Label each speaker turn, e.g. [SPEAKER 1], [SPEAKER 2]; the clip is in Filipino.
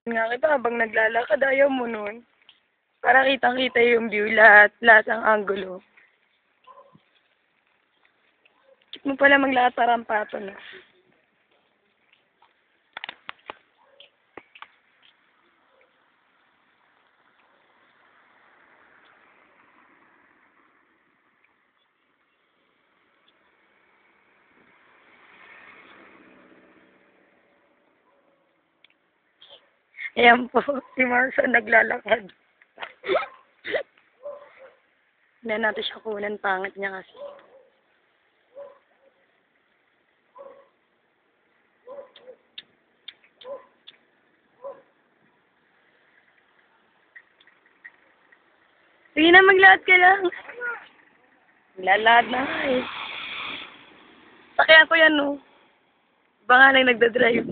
[SPEAKER 1] Nga kita habang naglalakad, ayaw mo nun. Para kitang-kita yung view, lahat ang angulo. Check mo pala maglahat parang pato, no? Ayan po, si Marcia naglalakad. Hindi natin siya kunan, pangit niya kasi. Sige na, maglakad ka lang. Maglalakad na nga eh. Sakyan ko yan, no? Iba nga lang nagdadrive.